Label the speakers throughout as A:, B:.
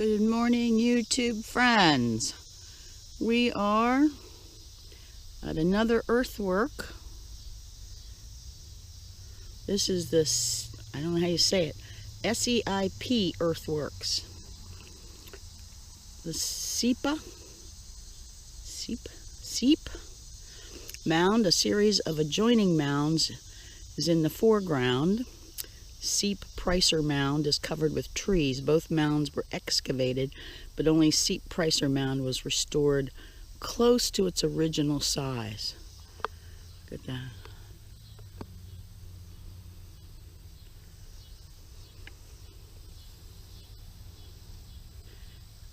A: Good morning, YouTube friends. We are at another earthwork. This is the, I don't know how you say it, Seip Earthworks. The Seip Mound, a series of adjoining mounds, is in the foreground. Seip Pricer Mound is covered with trees. Both mounds were excavated, but only Seip Pricer Mound was restored close to its original size. Look at that.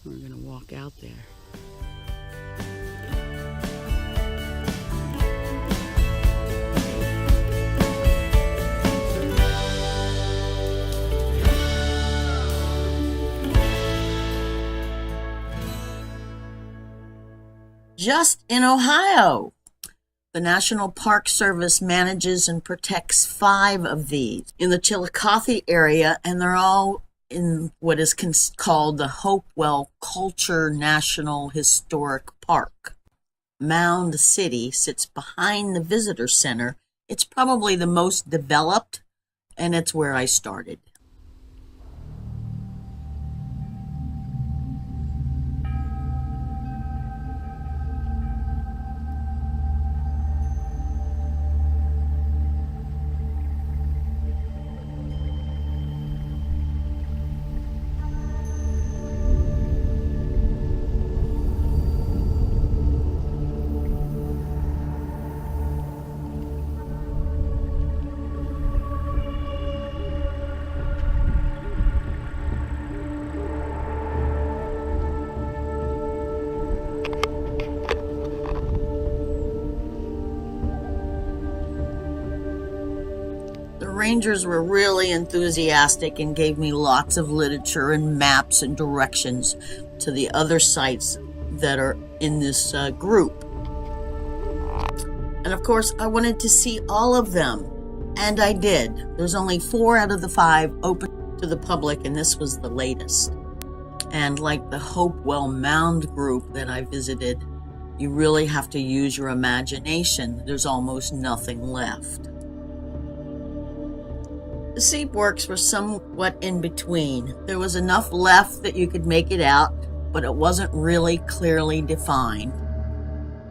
A: We're going to walk out there.
B: Just in Ohio, the National Park Service manages and protects 5 of these in the Chilocothe area, and they're all in what is called the Hopewell National Historic Park. Mound City sits behind the visitor center. It's probably the most developed, and it's where I started. The rangers were really enthusiastic and gave me lots of literature and maps and directions to the other sites that are in this group. And of course, I wanted to see all of them, and I did. There's only 4 out of the 5 open to the public, and this was the latest. And like the Hopewell Mound Group that I visited, you really have to use your imagination. There's almost nothing left. The Seip works were somewhat in between. There was enough left that you could make it out, but it wasn't really clearly defined.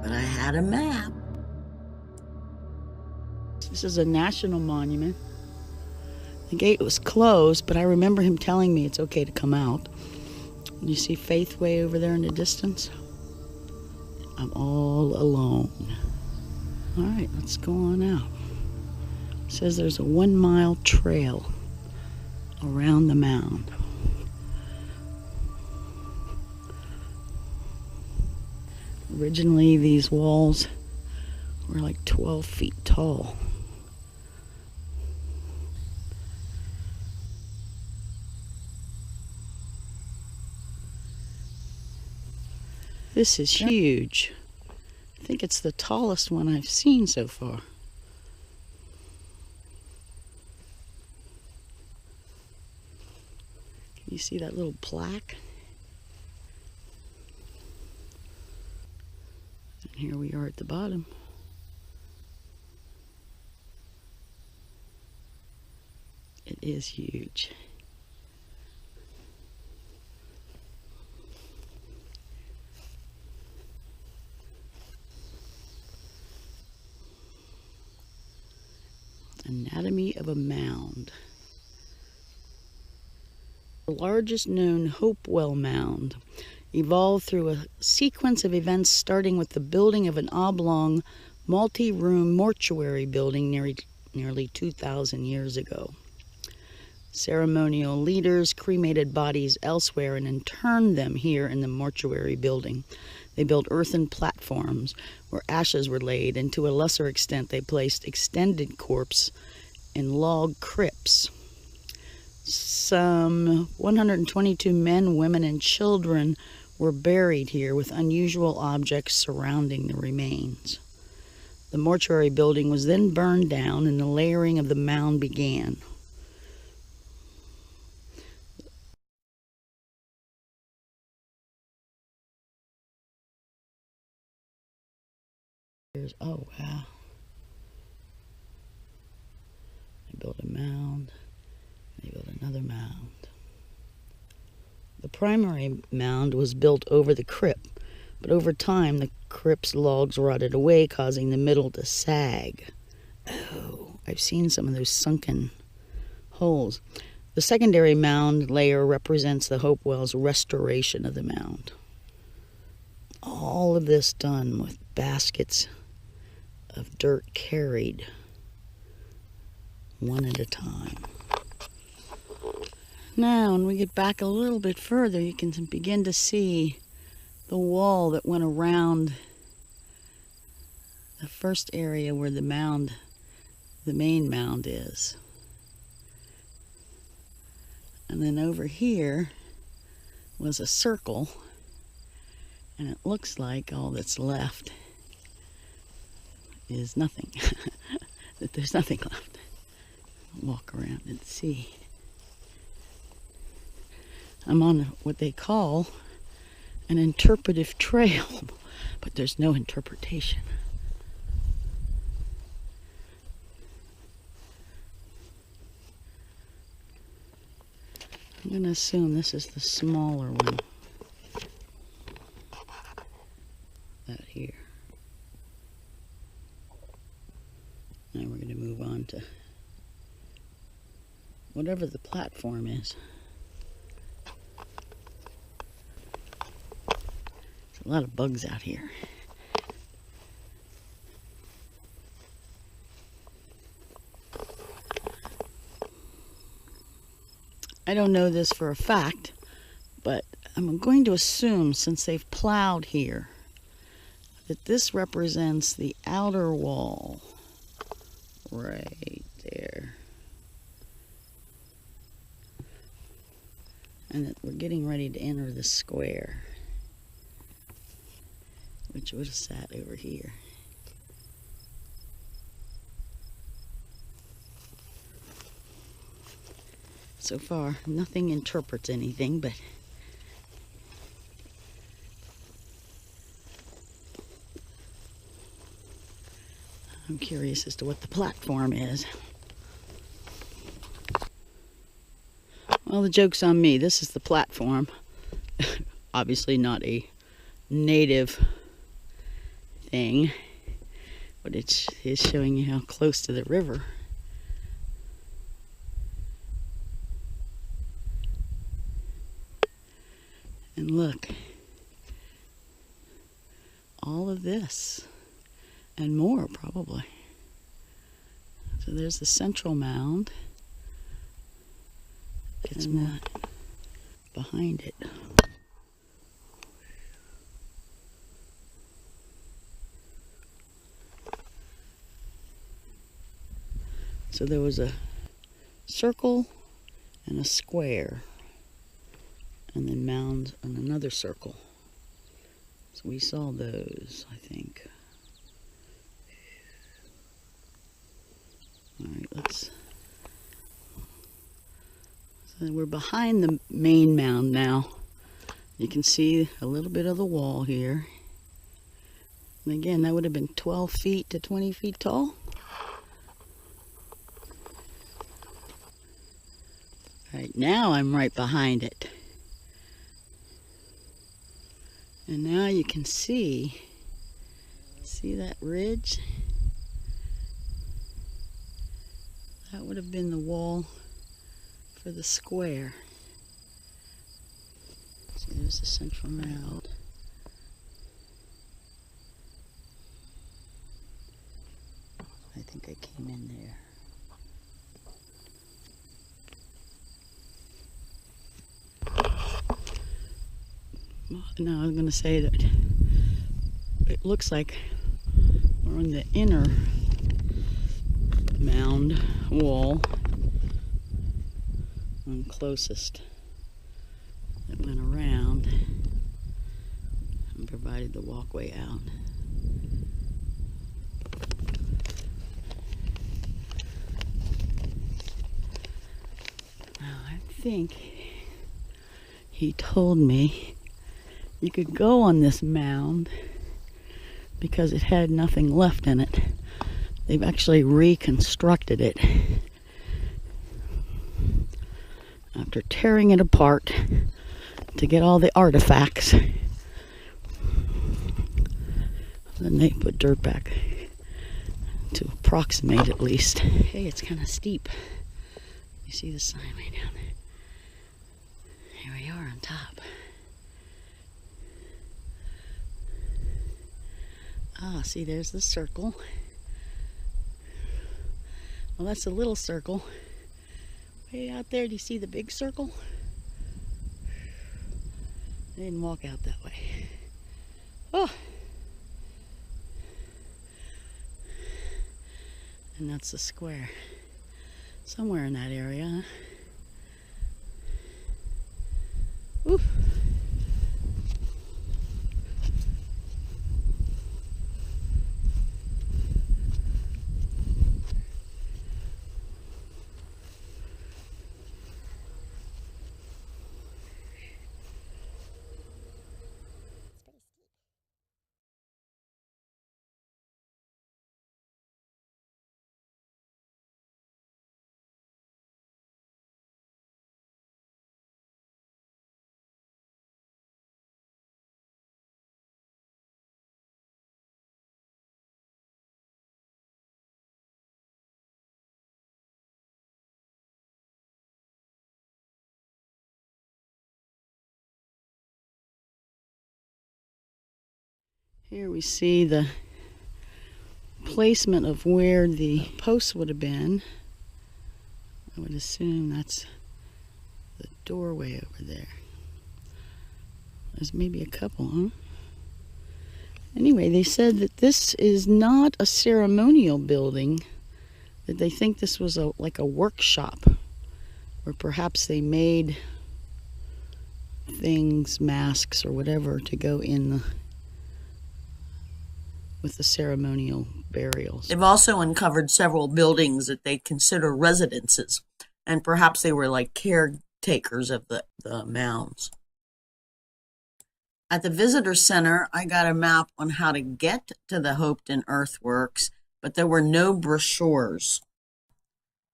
B: But I had a map.
A: This is a national monument. The gate was closed, but I remember him telling me it's okay to come out. You see Faith way over there in the distance? I'm all alone. All right, let's go on out. It says there's a 1-mile trail around the mound. Originally, these walls were like 12 feet tall. This is huge. I think it's the tallest one I've seen so far. You see that little plaque? And here we are at the bottom. It is huge. Anatomy of a mound. The largest known Hopewell Mound evolved through a sequence of events starting with the building of an oblong, multi-room mortuary building nearly 2,000 years ago. Ceremonial leaders cremated bodies elsewhere and interned them here in the mortuary building. They built earthen platforms where ashes were laid, and to a lesser extent they placed extended corpses in log crypts. Some 122 men, women, and children were buried here with unusual objects surrounding the remains. The mortuary building was then burned down and the layering of the mound began. Oh, wow. They built a mound. They built another mound. The primary mound was built over the crypt, but over time the crypt's logs rotted away, causing the middle to sag. Oh, I've seen some of those sunken holes. The secondary mound layer represents the Hopewell's restoration of the mound. All of this done with baskets of dirt carried one at a time. Now, when we get back a little bit further, you can begin to see the wall that went around the first area where the mound, the main mound is. And then over here was a circle, and it looks like all that's left is nothing. That there's nothing left. I'll walk around and see. I'm on what they call an interpretive trail, but there's no interpretation. I'm going to assume this is the smaller one. That here. Now we're going to move on to whatever the platform is. There's a lot of bugs out here. I don't know this for a fact, but I'm going to assume, since they've plowed here, that this represents the outer wall right there. And that we're getting ready to enter the square, which would have sat over here. So far, nothing interprets anything, but I'm curious as to what the platform is. Well, the joke's on me. This is the platform. Obviously not a native thing, but it is showing you how close to the river. And look, all of this and more probably. So there's the central mound. It's not behind it. So there was a circle and a square, and then mound and another circle. So we saw those, I think. All right, let's. So we're behind the main mound now. You can see a little bit of the wall here. And again, that would have been 12 feet to 20 feet tall. All right, now I'm right behind it. And now you can see that ridge? That would have been the wall for the square. So there's the central mound. I think I came in there. No, I was going to say that it looks like we're on the inner mound wall. I'm closest. That went around and provided the walkway out. Now I think he told me you could go on this mound because it had nothing left in it. They've actually reconstructed it after tearing it apart to get all the artifacts. Then they put dirt back to approximate at least. Hey, it's kind of steep. You see the sign way down there. Here we are on top. Ah, see, there's the circle. Well, that's a little circle. Way out there, do you see the big circle? I didn't walk out that way. Oh! And that's the square. Somewhere in that area, huh? Oof. Here we see the placement of where the posts would have been. I would assume that's the doorway over there. There's maybe a couple, huh? Anyway, they said that this is not a ceremonial building, that they think this was like a workshop, where perhaps they made things, masks or whatever, to go in with the ceremonial burials.
B: They've also uncovered several buildings that they consider residences, and perhaps they were like caretakers of the mounds. At the visitor center, I got a map on how to get to the Hopeton Earthworks, but there were no brochures.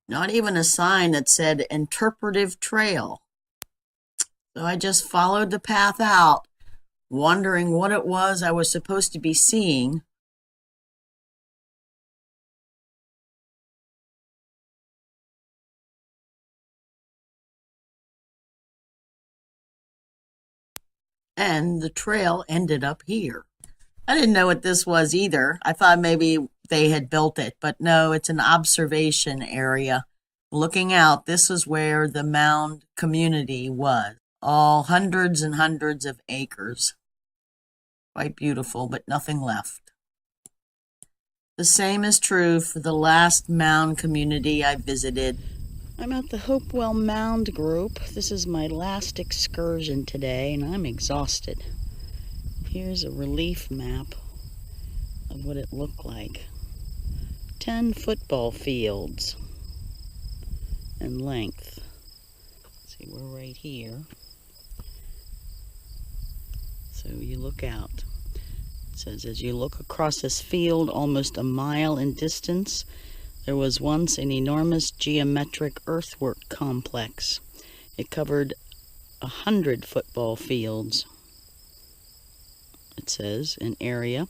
B: Not even a sign that said interpretive trail. So I just followed the path out, wondering what it was I was supposed to be seeing. And the trail ended up here. I didn't know what this was either. I thought maybe they had built it, but no, it's an observation area. Looking out, this is where the Mound community was. All hundreds and hundreds of acres. Quite beautiful, but nothing left. The same is true for the last Mound community I visited.
A: I'm at the Hopewell Mound Group. This is my last excursion today, and I'm exhausted. Here's a relief map of what it looked like. 10 football fields in length. Let's see, we're right here. So you look out. It says, as you look across this field, almost a mile in distance, there was once an enormous geometric earthwork complex. It covered 100 football fields, it says, in area,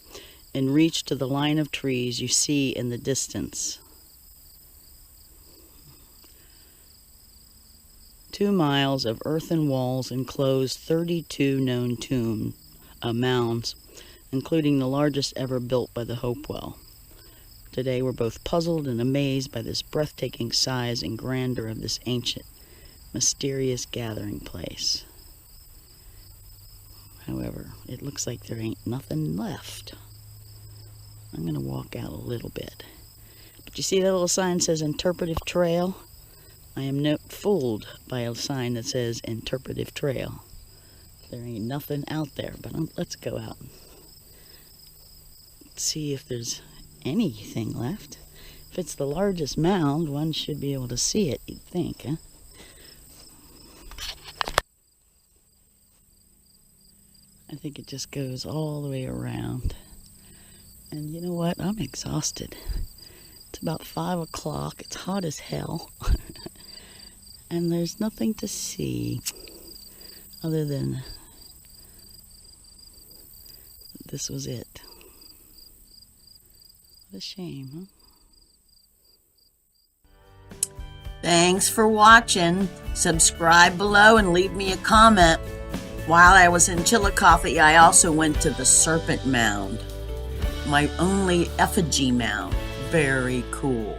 A: and reached to the line of trees you see in the distance. 2 miles of earthen walls enclosed 32 known mounds, including the largest ever built by the Hopewell. Today we're both puzzled and amazed by this breathtaking size and grandeur of this ancient, mysterious gathering place. However, it looks like there ain't nothing left. I'm going to walk out a little bit. But you see that little sign that says interpretive trail? I am not fooled by a sign that says interpretive trail. There ain't nothing out there, but let's go out and see if there's anything left. If it's the largest mound, one should be able to see it, you'd think, huh? I think it just goes all the way around. And you know what? I'm exhausted. It's about 5 o'clock. It's hot as hell. And there's nothing to see other than this was it. What a shame, huh?
B: Thanks for watching. Subscribe below and leave me a comment. While I was in Chilocothe, I also went to the Serpent Mound, my only effigy mound. Very cool.